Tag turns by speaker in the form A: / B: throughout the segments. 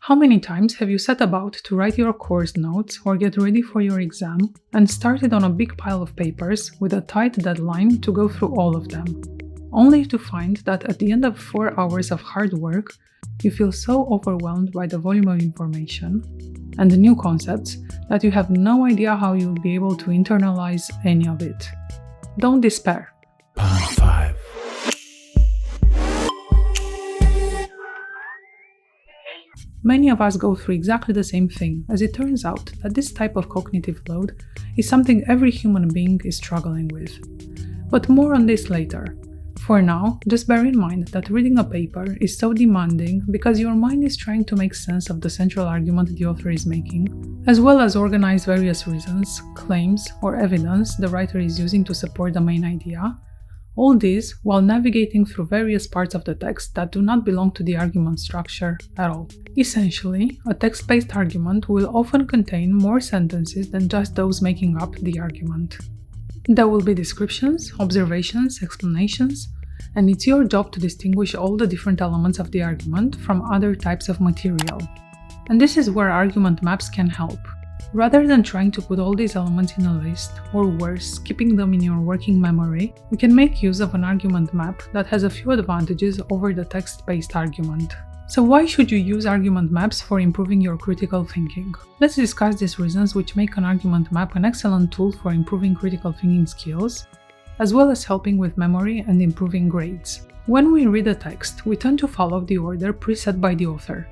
A: How many times have you set about to write your course notes or get ready for your exam and started on a big pile of papers with a tight deadline to go through all of them, only to find that at the end of 4 hours of hard work, you feel so overwhelmed by the volume of information and the new concepts that you have no idea how you'll be able to internalize any of it? Don't despair.
B: Part 5.
A: Many of us go through exactly the same thing, as it turns out that this type of cognitive load is something every human being is struggling with. But more on this later. For now, just bear in mind that reading a paper is so demanding because your mind is trying to make sense of the central argument the author is making, as well as organize various reasons, claims, or evidence the writer is using to support the main idea. All this while navigating through various parts of the text that do not belong to the argument structure at all. Essentially, a text-based argument will often contain more sentences than just those making up the argument. There will be descriptions, observations, explanations, and it's your job to distinguish all the different elements of the argument from other types of material. And this is where argument maps can help. Rather than trying to put all these elements in a list, or worse, keeping them in your working memory, you can make use of an argument map that has a few advantages over the text-based argument. So why should you use argument maps for improving your critical thinking? Let's discuss these reasons which make an argument map an excellent tool for improving critical thinking skills, as well as helping with memory and improving grades. When we read a text, we tend to follow the order preset by the author.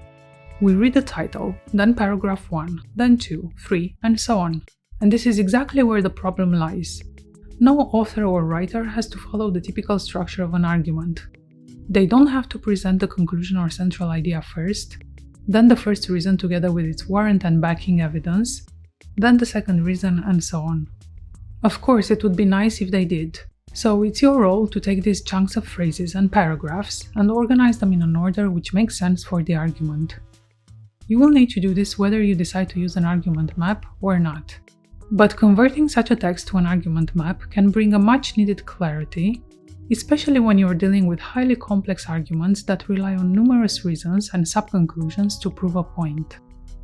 A: We read the title, then paragraph 1, then 2, 3, and so on. And this is exactly where the problem lies. No author or writer has to follow the typical structure of an argument. They don't have to present the conclusion or central idea first, then the first reason together with its warrant and backing evidence, then the second reason, and so on. Of course, it would be nice if they did. So it's your role to take these chunks of phrases and paragraphs and organize them in an order which makes sense for the argument. You will need to do this whether you decide to use an argument map or not. But converting such a text to an argument map can bring a much needed clarity, especially when you're dealing with highly complex arguments that rely on numerous reasons and sub-conclusions to prove a point.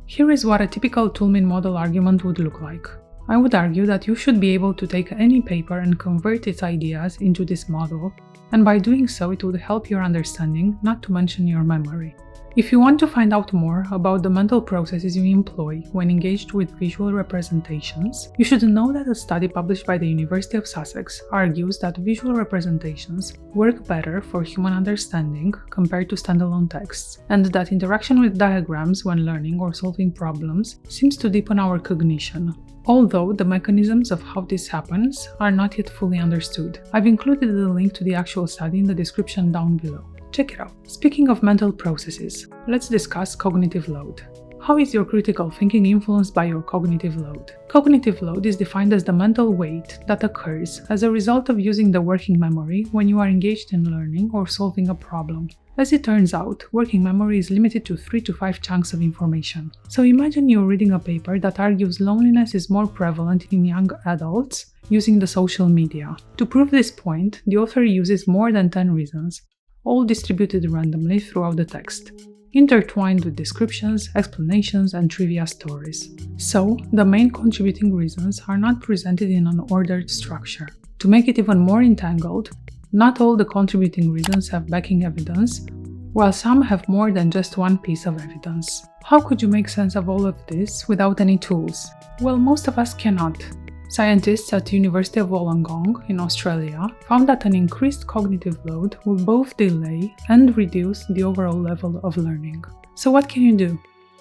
A: Here is what a typical Toulmin model argument would look like. I would argue that you should be able to take any paper and convert its ideas into this model, and by doing so it would help your understanding, not to mention your memory. If you want to find out more about the mental processes you employ when engaged with visual representations, you should know that a study published by the University of Sussex argues that visual representations work better for human understanding compared to standalone texts, and that interaction with diagrams when learning or solving problems seems to deepen our cognition. Although the mechanisms of how this happens are not yet fully understood. I've included the link to the actual study in the description down below. Check it out. Speaking of mental processes, let's discuss cognitive load. How is your critical thinking influenced by your cognitive load? Cognitive load is defined as the mental weight that occurs as a result of using the working memory when you are engaged in learning or solving a problem. As it turns out, working memory is limited to 3 to 5 chunks of information. So imagine you're reading a paper that argues loneliness is more prevalent in young adults using the social media. To prove this point, the author uses more than 10 reasons, all distributed randomly throughout the text, intertwined with descriptions, explanations, and trivia stories. So, the main contributing reasons are not presented in an ordered structure. To make it even more entangled, not all the contributing reasons have backing evidence, while some have more than just one piece of evidence. How could you make sense of all of this without any tools? Well, most of us cannot. Scientists at the University of Wollongong in Australia found that an increased cognitive load will both delay and reduce the overall level of learning. So what can you do?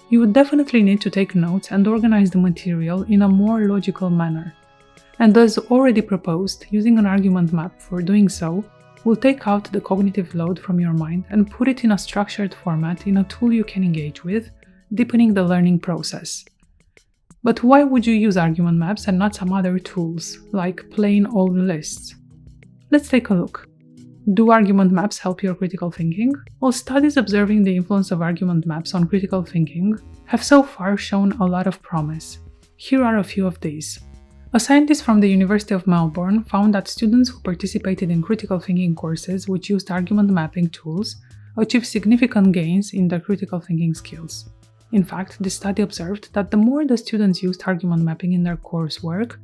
A: You would definitely need to take notes and organize the material in a more logical manner. And as already proposed, using an argument map for doing so will take out the cognitive load from your mind and put it in a structured format in a tool you can engage with, deepening the learning process. But why would you use argument maps and not some other tools, like plain old lists? Let's take a look. Do argument maps help your critical thinking? Well, studies observing the influence of argument maps on critical thinking have so far shown a lot of promise. Here are a few of these. A scientist from the University of Melbourne found that students who participated in critical thinking courses which used argument mapping tools achieved significant gains in their critical thinking skills. In fact, this study observed that the more the students used argument mapping in their coursework,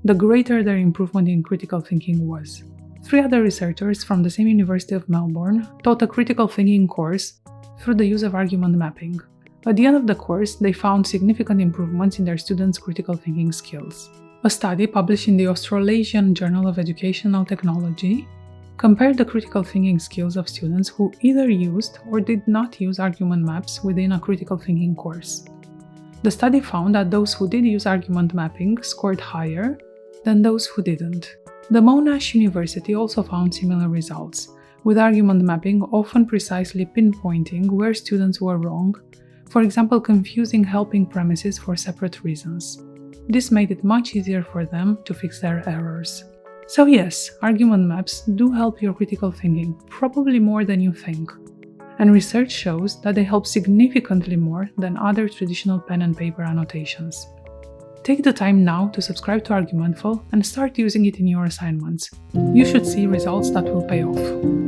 A: the greater their improvement in critical thinking was. 3 other researchers from the same University of Melbourne taught a critical thinking course through the use of argument mapping. At the end of the course, they found significant improvements in their students' critical thinking skills. A study published in the Australasian Journal of Educational Technology compared the critical thinking skills of students who either used or did not use argument maps within a critical thinking course. The study found that those who did use argument mapping scored higher than those who didn't. The Monash University also found similar results, with argument mapping often precisely pinpointing where students were wrong, for example confusing helping premises for separate reasons. This made it much easier for them to fix their errors. So yes, argument maps do help your critical thinking, probably more than you think. And research shows that they help significantly more than other traditional pen and paper annotations. Take the time now to subscribe to Argumentful and start using it in your assignments. You should see results that will pay off.